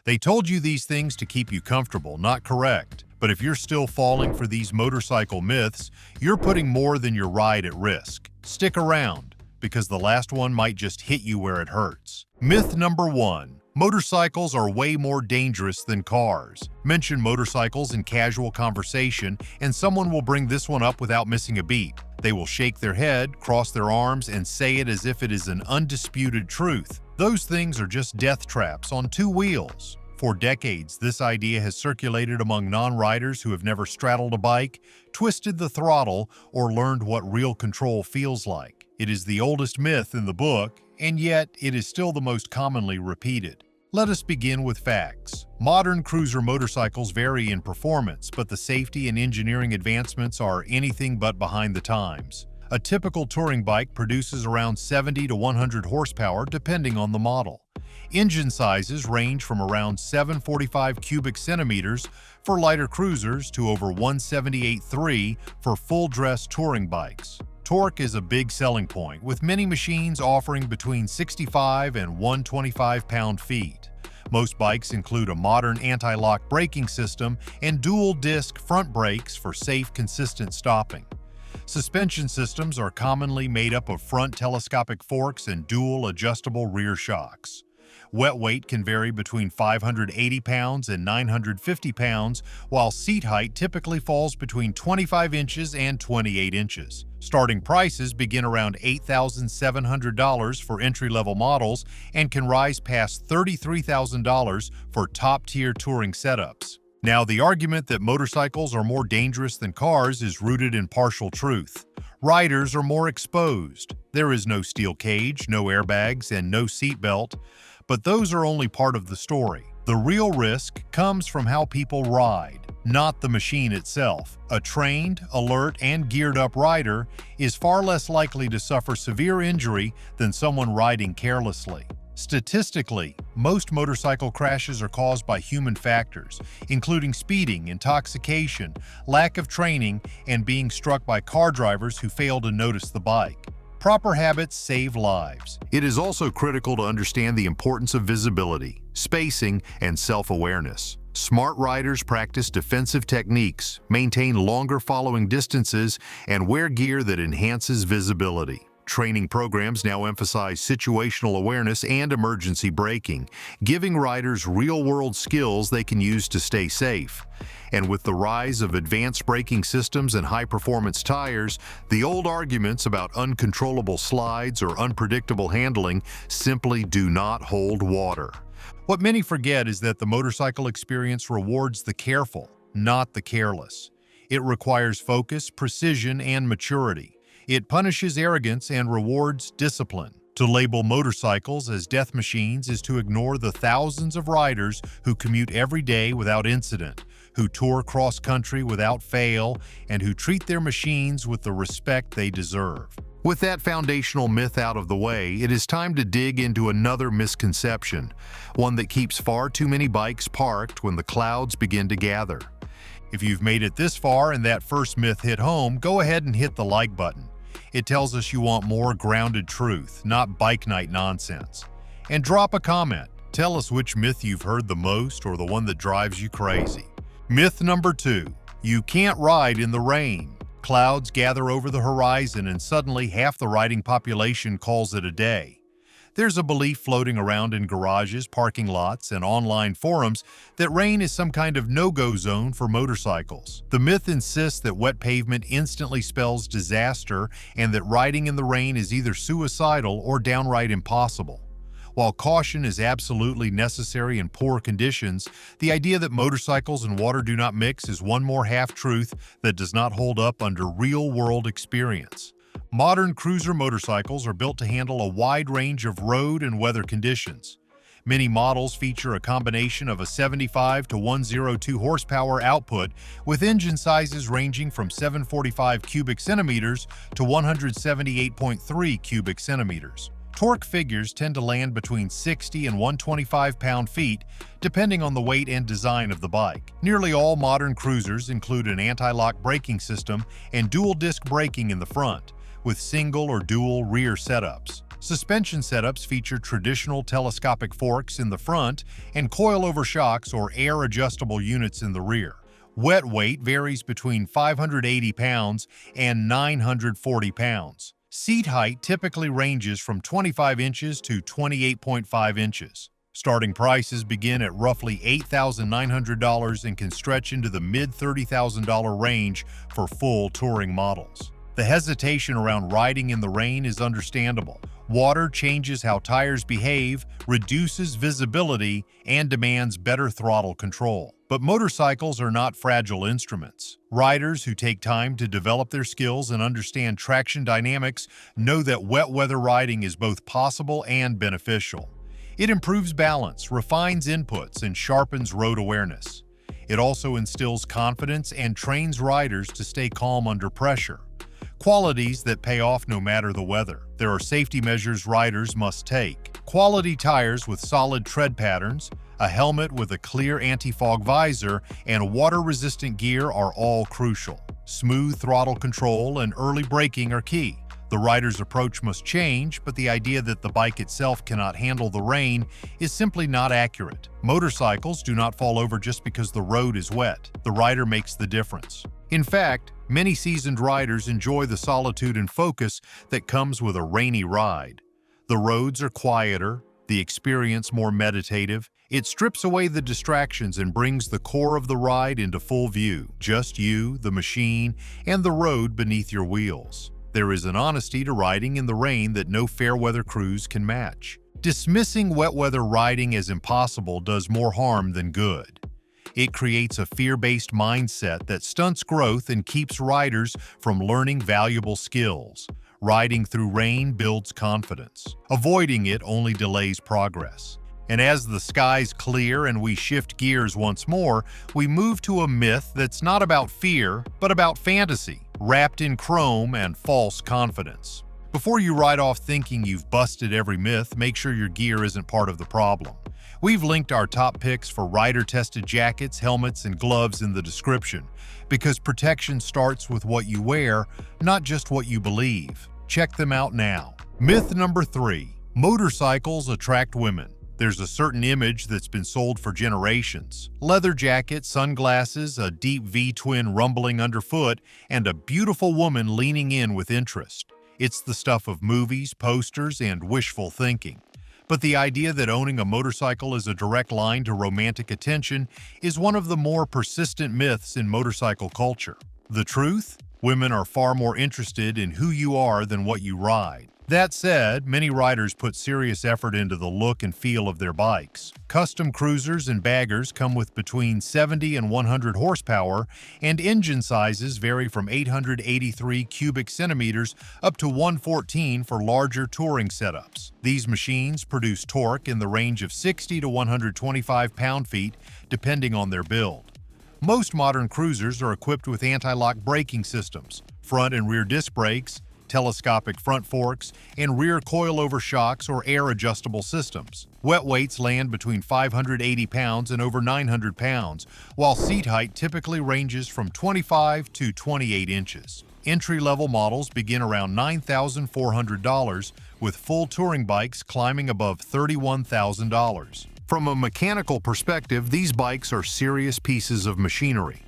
They told you these things to keep you comfortable, not correct. But if you're still falling for these motorcycle myths, you're putting more than your ride at risk. Stick around, because the last one might just hit you where it hurts. Myth number 1. Motorcycles are way more dangerous than cars. Mention motorcycles in casual conversation, and someone will bring this one up without missing a beat. They will shake their head, cross their arms, and say it as if it is an undisputed truth. Those things are just death traps on 2 wheels. For decades, this idea has circulated among non-riders who have never straddled a bike, twisted the throttle, or learned what real control feels like. It is the oldest myth in the book, and yet it is still the most commonly repeated. Let us begin with facts. Modern cruiser motorcycles vary in performance, but the safety and engineering advancements are anything but behind the times. A typical touring bike produces around 70 to 100 horsepower depending on the model. Engine sizes range from around 745 cubic centimeters for lighter cruisers to over 178.3 for full-dress touring bikes. Torque is a big selling point, with many machines offering between 65 and 125 pound-feet. Most bikes include a modern anti-lock braking system and dual-disc front brakes for safe, consistent stopping. Suspension systems are commonly made up of front telescopic forks and dual adjustable rear shocks. Wet weight can vary between 580 pounds and 950 pounds, while seat height typically falls between 25 inches and 28 inches. Starting prices begin around $8,700 for entry-level models and can rise past $33,000 for top-tier touring setups. Now, the argument that motorcycles are more dangerous than cars is rooted in partial truth. Riders are more exposed. There is no steel cage, no airbags, and no seatbelt. But those are only part of the story. The real risk comes from how people ride, not the machine itself. A trained, alert, and geared-up rider is far less likely to suffer severe injury than someone riding carelessly. Statistically, most motorcycle crashes are caused by human factors, including speeding, intoxication, lack of training, and being struck by car drivers who fail to notice the bike. Proper habits save lives. It is also critical to understand the importance of visibility, spacing, and self-awareness. Smart riders practice defensive techniques, maintain longer following distances, and wear gear that enhances visibility. Training programs now emphasize situational awareness and emergency braking, giving riders real-world skills they can use to stay safe. And with the rise of advanced braking systems and high-performance tires, the old arguments about uncontrollable slides or unpredictable handling simply do not hold water. What many forget is that the motorcycle experience rewards the careful, not the careless. It requires focus, precision, and maturity. It punishes arrogance and rewards discipline. To label motorcycles as death machines is to ignore the thousands of riders who commute every day without incident, who tour cross-country without fail, and who treat their machines with the respect they deserve. With that foundational myth out of the way, it is time to dig into another misconception, one that keeps far too many bikes parked when the clouds begin to gather. If you've made it this far and that first myth hit home, go ahead and hit the like button. It tells us you want more grounded truth, not bike night nonsense. And drop a comment. Tell us which myth you've heard the most or the one that drives you crazy. Myth number 2. You can't ride in the rain. Clouds gather over the horizon and suddenly half the riding population calls it a day. There's a belief floating around in garages, parking lots, and online forums that rain is some kind of no-go zone for motorcycles. The myth insists that wet pavement instantly spells disaster and that riding in the rain is either suicidal or downright impossible. While caution is absolutely necessary in poor conditions, the idea that motorcycles and water do not mix is one more half-truth that does not hold up under real-world experience. Modern cruiser motorcycles are built to handle a wide range of road and weather conditions. Many models feature a combination of a 75 to 102 horsepower output, with engine sizes ranging from 745 cubic centimeters to 178.3 cubic centimeters. Torque figures tend to land between 60 and 125 pound-feet, depending on the weight and design of the bike. Nearly all modern cruisers include an anti-lock braking system and dual-disc braking in the front, with single or dual rear setups. Suspension setups feature traditional telescopic forks in the front and coilover shocks or air-adjustable units in the rear. Wet weight varies between 580 pounds and 940 pounds. Seat height typically ranges from 25 inches to 28.5 inches. Starting prices begin at roughly $8,900 and can stretch into the mid-$30,000 range for full touring models. The hesitation around riding in the rain is understandable. Water changes how tires behave, reduces visibility, and demands better throttle control. But motorcycles are not fragile instruments. Riders who take time to develop their skills and understand traction dynamics know that wet weather riding is both possible and beneficial. It improves balance, refines inputs, and sharpens road awareness. It also instills confidence and trains riders to stay calm under pressure. Qualities that pay off no matter the weather. There are safety measures riders must take. Quality tires with solid tread patterns, a helmet with a clear anti-fog visor, and water-resistant gear are all crucial. Smooth throttle control and early braking are key. The rider's approach must change, but the idea that the bike itself cannot handle the rain is simply not accurate. Motorcycles do not fall over just because the road is wet. The rider makes the difference. In fact, many seasoned riders enjoy the solitude and focus that comes with a rainy ride. The roads are quieter, the experience more meditative. It strips away the distractions and brings the core of the ride into full view. Just you, the machine, and the road beneath your wheels. There is an honesty to riding in the rain that no fair weather cruise can match. Dismissing wet weather riding as impossible does more harm than good. It creates a fear-based mindset that stunts growth and keeps riders from learning valuable skills. Riding through rain builds confidence. Avoiding it only delays progress. And as the skies clear and we shift gears once more, we move to a myth that's not about fear, but about fantasy, wrapped in chrome and false confidence. Before you ride off thinking you've busted every myth, make sure your gear isn't part of the problem. We've linked our top picks for rider-tested jackets, helmets, and gloves in the description, because protection starts with what you wear, not just what you believe. Check them out now. Myth number 3. Motorcycles attract women. There's a certain image that's been sold for generations. Leather jacket, sunglasses, a deep V-twin rumbling underfoot, and a beautiful woman leaning in with interest. It's the stuff of movies, posters, and wishful thinking. But the idea that owning a motorcycle is a direct line to romantic attention is one of the more persistent myths in motorcycle culture. The truth? Women are far more interested in who you are than what you ride. That said, many riders put serious effort into the look and feel of their bikes. Custom cruisers and baggers come with between 70 and 100 horsepower, and engine sizes vary from 883 cubic centimeters up to 114 for larger touring setups. These machines produce torque in the range of 60 to 125 pound-feet, depending on their build. Most modern cruisers are equipped with anti-lock braking systems, front and rear disc brakes, telescopic front forks, and rear coilover shocks or air-adjustable systems. Wet weights land between 580 pounds and over 900 pounds, while seat height typically ranges from 25 to 28 inches. Entry-level models begin around $9,400, with full touring bikes climbing above $31,000. From a mechanical perspective, these bikes are serious pieces of machinery.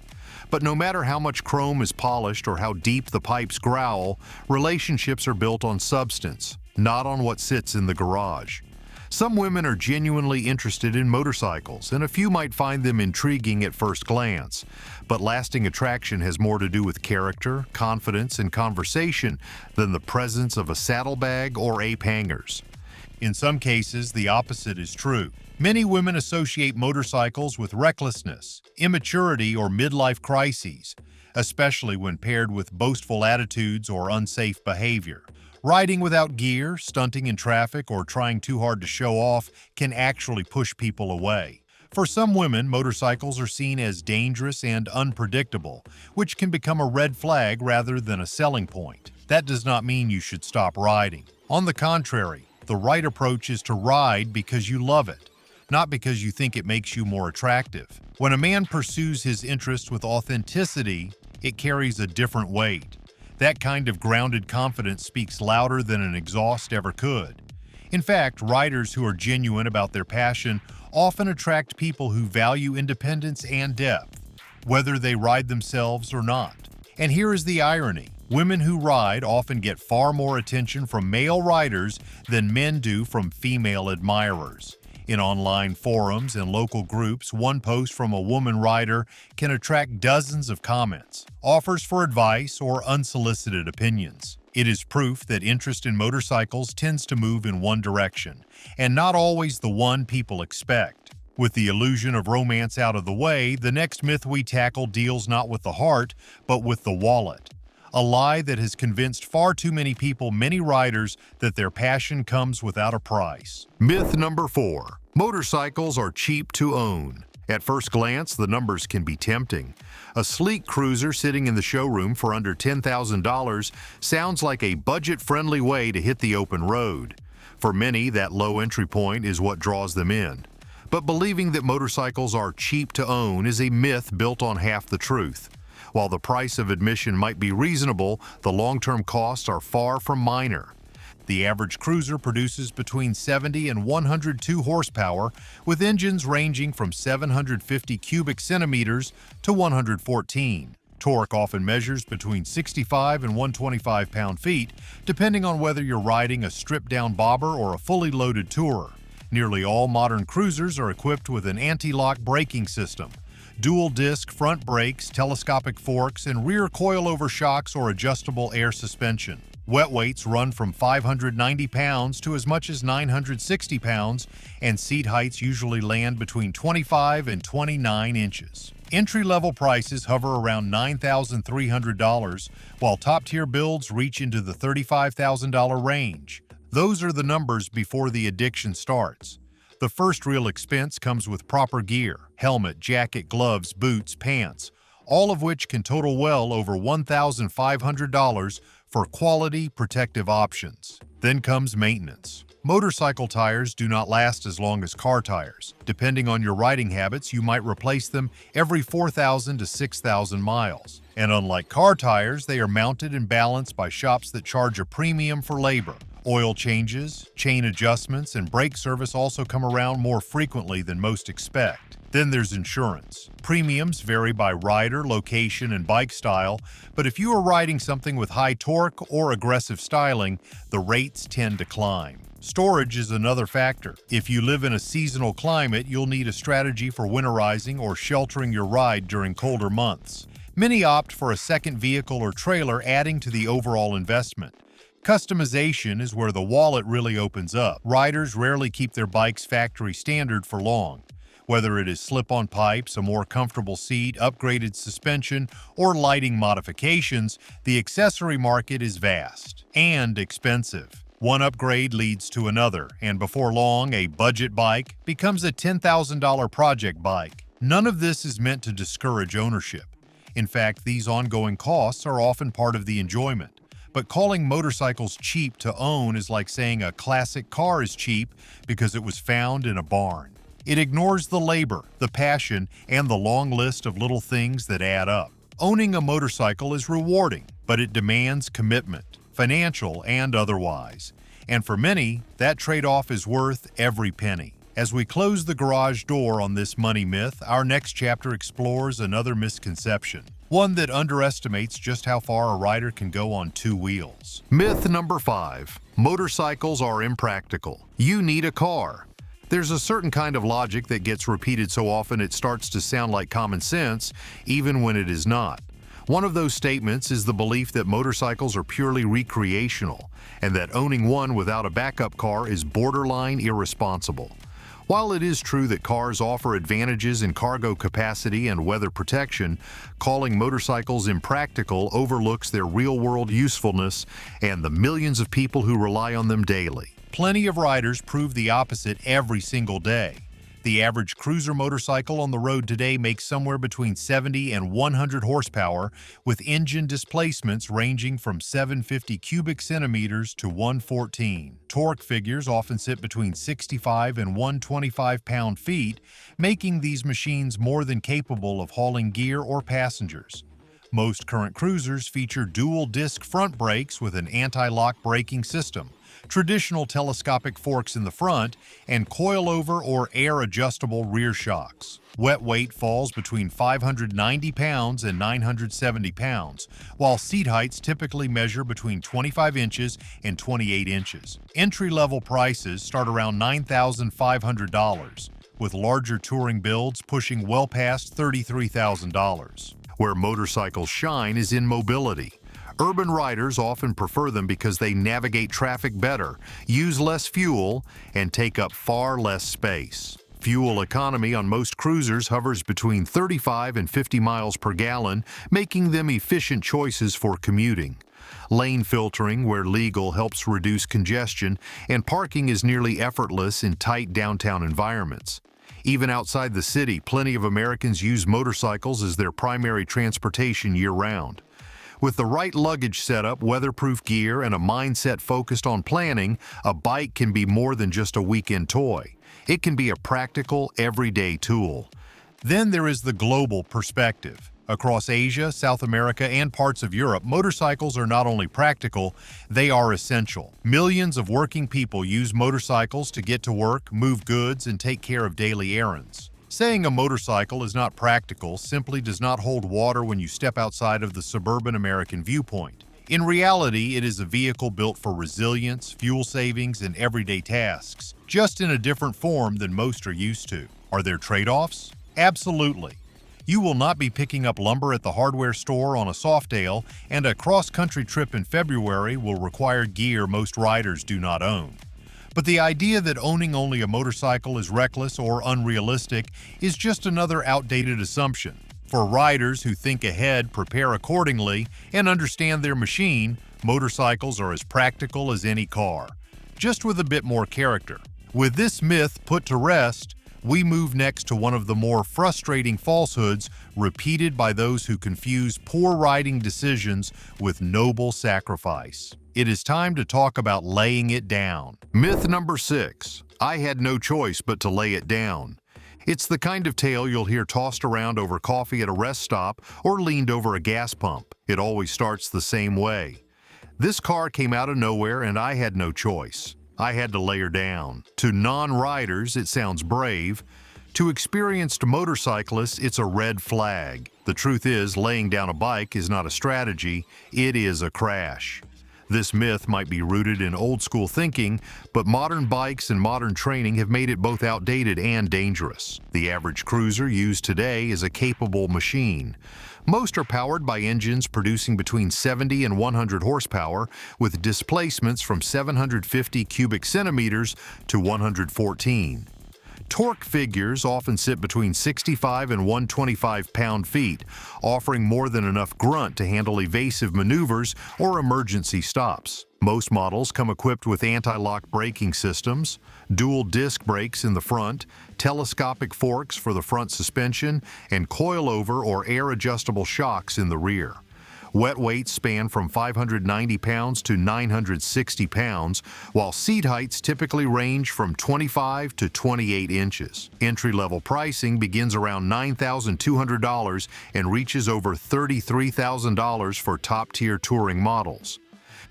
But no matter how much chrome is polished or how deep the pipes growl, relationships are built on substance, not on what sits in the garage. Some women are genuinely interested in motorcycles, and a few might find them intriguing at first glance. But lasting attraction has more to do with character, confidence, and conversation than the presence of a saddlebag or ape hangers. In some cases, the opposite is true. Many women associate motorcycles with recklessness, immaturity, or midlife crises, especially when paired with boastful attitudes or unsafe behavior. Riding without gear, stunting in traffic, or trying too hard to show off can actually push people away. For some women, motorcycles are seen as dangerous and unpredictable, which can become a red flag rather than a selling point. That does not mean you should stop riding. On the contrary, the right approach is to ride because you love it, not because you think it makes you more attractive. When a man pursues his interest with authenticity, it carries a different weight. That kind of grounded confidence speaks louder than an exhaust ever could. In fact, riders who are genuine about their passion often attract people who value independence and depth, whether they ride themselves or not. And here is the irony. Women who ride often get far more attention from male riders than men do from female admirers. In online forums and local groups, one post from a woman rider can attract dozens of comments, offers for advice, or unsolicited opinions. It is proof that interest in motorcycles tends to move in one direction, and not always the one people expect. With the illusion of romance out of the way, the next myth we tackle deals not with the heart, but with the wallet. A lie that has convinced far too many people, many riders, that their passion comes without a price. Myth number 4. Motorcycles are cheap to own. At first glance, the numbers can be tempting. A sleek cruiser sitting in the showroom for under $10,000 sounds like a budget-friendly way to hit the open road. For many, that low entry point is what draws them in. But believing that motorcycles are cheap to own is a myth built on half the truth. While the price of admission might be reasonable, the long-term costs are far from minor. The average cruiser produces between 70 and 102 horsepower, with engines ranging from 750 cubic centimeters to 114. Torque often measures between 65 and 125 pound-feet, depending on whether you're riding a stripped-down bobber or a fully loaded tourer. Nearly all modern cruisers are equipped with an anti-lock braking system. Dual-disc front brakes, telescopic forks, and rear coilover shocks or adjustable air suspension. Wet weights run from 590 pounds to as much as 960 pounds, and seat heights usually land between 25 and 29 inches. Entry-level prices hover around $9,300, while top-tier builds reach into the $35,000 range. Those are the numbers before the addiction starts. The first real expense comes with proper gear: helmet, jacket, gloves, boots, pants, all of which can total well over $1,500 for quality protective options. Then comes maintenance. Motorcycle tires do not last as long as car tires. Depending on your riding habits, you might replace them every 4,000 to 6,000 miles. And unlike car tires, they are mounted and balanced by shops that charge a premium for labor. Oil changes, chain adjustments, and brake service also come around more frequently than most expect. Then there's insurance. Premiums vary by rider, location, and bike style, but if you are riding something with high torque or aggressive styling, the rates tend to climb. Storage is another factor. If you live in a seasonal climate, you'll need a strategy for winterizing or sheltering your ride during colder months. Many opt for a second vehicle or trailer, adding to the overall investment. Customization is where the wallet really opens up. Riders rarely keep their bikes factory standard for long. Whether it is slip-on pipes, a more comfortable seat, upgraded suspension, or lighting modifications, the accessory market is vast and expensive. One upgrade leads to another, and before long, a budget bike becomes a $10,000 project bike. None of this is meant to discourage ownership. In fact, these ongoing costs are often part of the enjoyment. But calling motorcycles cheap to own is like saying a classic car is cheap because it was found in a barn. It ignores the labor, the passion, and the long list of little things that add up. Owning a motorcycle is rewarding, but it demands commitment, financial and otherwise. And for many, that trade-off is worth every penny. As we close the garage door on this money myth, our next chapter explores another misconception, one that underestimates just how far a rider can go on two wheels. Myth number 5. Motorcycles are impractical. You need a car. There's a certain kind of logic that gets repeated so often it starts to sound like common sense, even when it is not. One of those statements is the belief that motorcycles are purely recreational, and that owning one without a backup car is borderline irresponsible. While it is true that cars offer advantages in cargo capacity and weather protection, calling motorcycles impractical overlooks their real-world usefulness and the millions of people who rely on them daily. Plenty of riders prove the opposite every single day. The average cruiser motorcycle on the road today makes somewhere between 70 and 100 horsepower, with engine displacements ranging from 750 cubic centimeters to 114. Torque figures often sit between 65 and 125 pound-feet, making these machines more than capable of hauling gear or passengers. Most current cruisers feature dual-disc front brakes with an anti-lock braking system, traditional telescopic forks in the front, and coilover or air-adjustable rear shocks. Wet weight falls between 590 pounds and 970 pounds, while seat heights typically measure between 25 inches and 28 inches. Entry-level prices start around $9,500, with larger touring builds pushing well past $33,000. Where motorcycles shine is in mobility. Urban riders often prefer them because they navigate traffic better, use less fuel, and take up far less space. Fuel economy on most cruisers hovers between 35 and 50 miles per gallon, making them efficient choices for commuting. Lane filtering, where legal, helps reduce congestion, and parking is nearly effortless in tight downtown environments. Even outside the city, plenty of Americans use motorcycles as their primary transportation year-round. With the right luggage setup, weatherproof gear, and a mindset focused on planning, a bike can be more than just a weekend toy. It can be a practical, everyday tool. Then there is the global perspective. Across Asia, South America, and parts of Europe, motorcycles are not only practical, they are essential. Millions of working people use motorcycles to get to work, move goods, and take care of daily errands. Saying a motorcycle is not practical simply does not hold water when you step outside of the suburban American viewpoint. In reality, it is a vehicle built for resilience, fuel savings, and everyday tasks, just in a different form than most are used to. Are there trade-offs? Absolutely. You will not be picking up lumber at the hardware store on a Softail, and a cross-country trip in February will require gear most riders do not own. But the idea that owning only a motorcycle is reckless or unrealistic is just another outdated assumption. For riders who think ahead, prepare accordingly, and understand their machine, motorcycles are as practical as any car, just with a bit more character. With this myth put to rest, we move next to one of the more frustrating falsehoods repeated by those who confuse poor riding decisions with noble sacrifice. It is time to talk about laying it down. Myth number 6. I had no choice but to lay it down. It's the kind of tale you'll hear tossed around over coffee at a rest stop or leaned over a gas pump. It always starts the same way. This car came out of nowhere and I had no choice. I had to lay her down. To non-riders, it sounds brave. To experienced motorcyclists, it's a red flag. The truth is, laying down a bike is not a strategy, it is a crash. This myth might be rooted in old-school thinking, but modern bikes and modern training have made it both outdated and dangerous. The average cruiser used today is a capable machine. Most are powered by engines producing between 70 and 100 horsepower, with displacements from 750 cubic centimeters to 114. Torque figures often sit between 65 and 125 pound-feet, offering more than enough grunt to handle evasive maneuvers or emergency stops. Most models come equipped with anti-lock braking systems, dual disc brakes in the front, telescopic forks for the front suspension, and coilover or air-adjustable shocks in the rear. Wet weights span from 590 pounds to 960 pounds, while seat heights typically range from 25 to 28 inches. Entry-level pricing begins around $9,200 and reaches over $33,000 for top-tier touring models.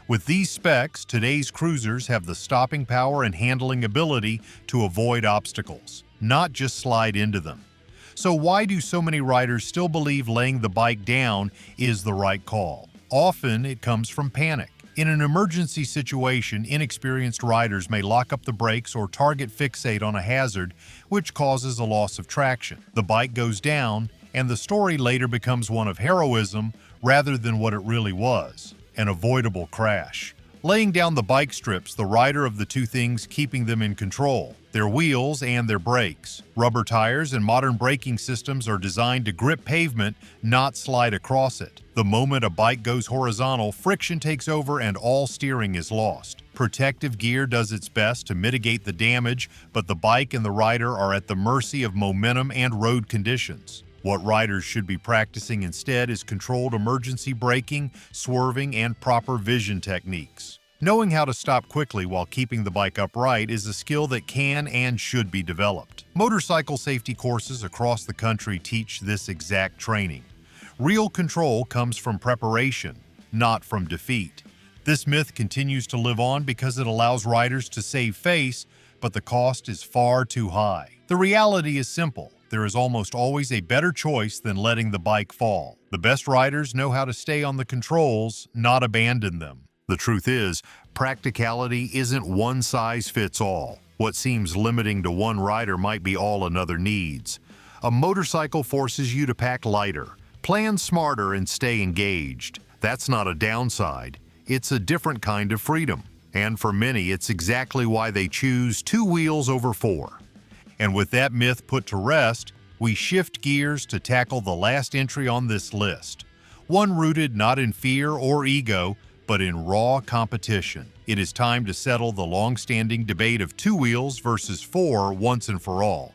With these specs, today's cruisers have the stopping power and handling ability to avoid obstacles, not just slide into them. So why do so many riders still believe laying the bike down is the right call? Often it comes from panic. In an emergency situation, inexperienced riders may lock up the brakes or target fixate on a hazard, which causes a loss of traction. The bike goes down, and the story later becomes one of heroism rather than what it really was, an avoidable crash. Laying down the bike strips the rider of the two things keeping them in control: their wheels and their brakes. Rubber tires and modern braking systems are designed to grip pavement, not slide across it. The moment a bike goes horizontal, friction takes over and all steering is lost. Protective gear does its best to mitigate the damage, but the bike and the rider are at the mercy of momentum and road conditions. What riders should be practicing instead is controlled emergency braking, swerving, and proper vision techniques. Knowing how to stop quickly while keeping the bike upright is a skill that can and should be developed. Motorcycle safety courses across the country teach this exact training. Real control comes from preparation, not from defeat. This myth continues to live on because it allows riders to save face, but the cost is far too high. The reality is simple. There is almost always a better choice than letting the bike fall. The best riders know how to stay on the controls, not abandon them. The truth is, practicality isn't one size fits all. What seems limiting to one rider might be all another needs. A motorcycle forces you to pack lighter, plan smarter, and stay engaged. That's not a downside. It's a different kind of freedom. And for many, it's exactly why they choose 2 wheels over 4. And with that myth put to rest, we shift gears to tackle the last entry on this list. One rooted not in fear or ego, but in raw competition. It is time to settle the long-standing debate of 2 wheels versus 4 once and for all.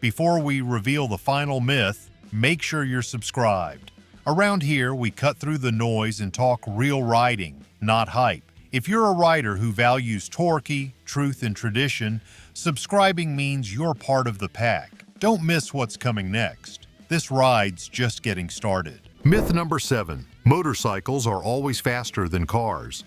Before we reveal the final myth, make sure you're subscribed. Around here, we cut through the noise and talk real riding, not hype. If you're a rider who values torquey, truth, and tradition, subscribing means you're part of the pack. Don't miss what's coming next. This ride's just getting started. Myth number 7. Motorcycles are always faster than cars.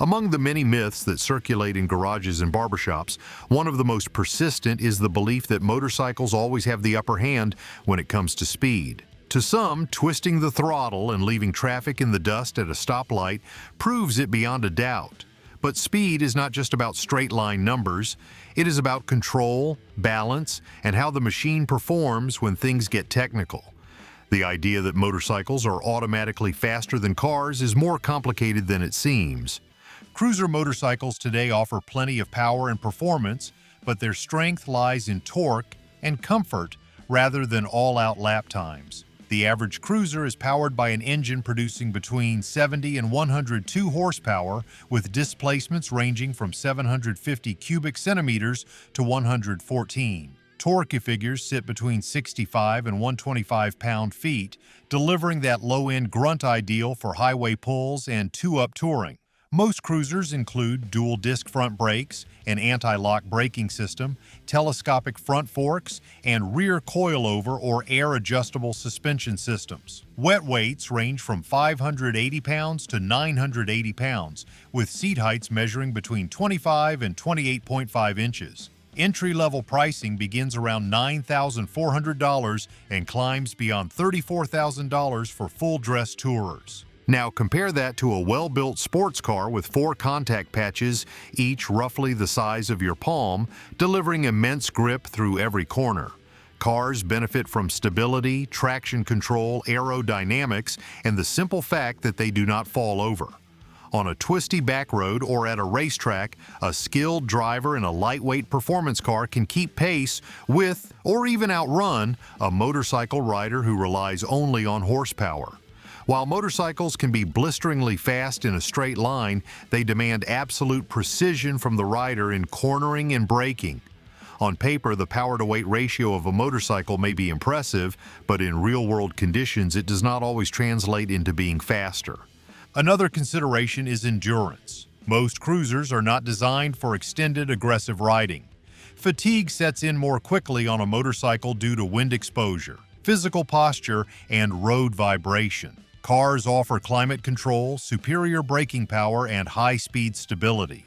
Among the many myths that circulate in garages and barbershops, one of the most persistent is the belief that motorcycles always have the upper hand when it comes to speed. To some, twisting the throttle and leaving traffic in the dust at a stoplight proves it beyond a doubt. But speed is not just about straight-line numbers. It is about control, balance, and how the machine performs when things get technical. The idea that motorcycles are automatically faster than cars is more complicated than it seems. Cruiser motorcycles today offer plenty of power and performance, but their strength lies in torque and comfort rather than all-out lap times. The average cruiser is powered by an engine producing between 70 and 102 horsepower, with displacements ranging from 750 cubic centimeters to 114. Torque figures sit between 65 and 125 pound-feet, delivering that low-end grunt ideal for highway pulls and two-up touring. Most cruisers include dual-disc front brakes, an anti-lock braking system, telescopic front forks, and rear coilover or air-adjustable suspension systems. Wet weights range from 580 pounds to 980 pounds, with seat heights measuring between 25 and 28.5 inches. Entry-level pricing begins around $9,400 and climbs beyond $34,000 for full-dress tourers. Now compare that to a well-built sports car with 4 contact patches, each roughly the size of your palm, delivering immense grip through every corner. Cars benefit from stability, traction control, aerodynamics, and the simple fact that they do not fall over. On a twisty back road or at a racetrack, a skilled driver in a lightweight performance car can keep pace with, or even outrun, a motorcycle rider who relies only on horsepower. While motorcycles can be blisteringly fast in a straight line, they demand absolute precision from the rider in cornering and braking. On paper, the power-to-weight ratio of a motorcycle may be impressive, but in real-world conditions, it does not always translate into being faster. Another consideration is endurance. Most cruisers are not designed for extended, aggressive riding. Fatigue sets in more quickly on a motorcycle due to wind exposure, physical posture, and road vibration. Cars offer climate control, superior braking power, and high-speed stability.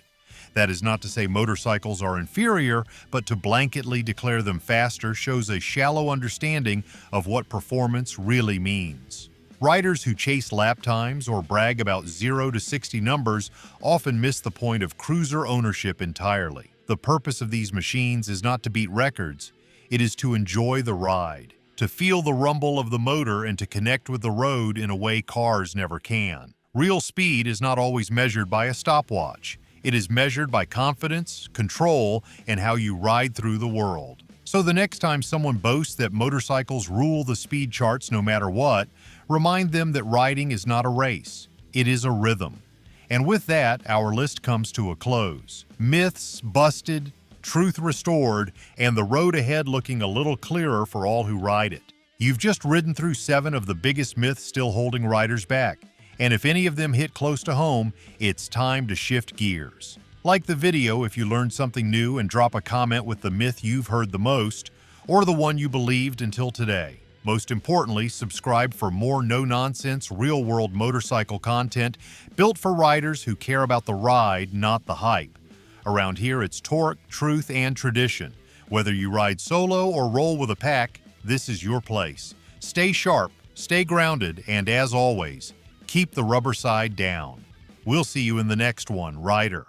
That is not to say motorcycles are inferior, but to blanketly declare them faster shows a shallow understanding of what performance really means. Riders who chase lap times or brag about 0 to 60 numbers often miss the point of cruiser ownership entirely. The purpose of these machines is not to beat records, it is to enjoy the ride, to feel the rumble of the motor and to connect with the road in a way cars never can. Real speed is not always measured by a stopwatch. It is measured by confidence, control, and how you ride through the world. So the next time someone boasts that motorcycles rule the speed charts no matter what, remind them that riding is not a race. It is a rhythm. And with that, our list comes to a close. Myths busted, truth restored, and the road ahead looking a little clearer for all who ride it. You've just ridden through 7 of the biggest myths still holding riders back. And if any of them hit close to home, it's time to shift gears. Like the video if you learned something new and drop a comment with the myth you've heard the most, or the one you believed until today. Most importantly, subscribe for more no-nonsense, real-world motorcycle content built for riders who care about the ride, not the hype. Around here, it's torque, truth, and tradition. Whether you ride solo or roll with a pack, this is your place. Stay sharp, stay grounded, and as always, keep the rubber side down. We'll see you in the next one, rider.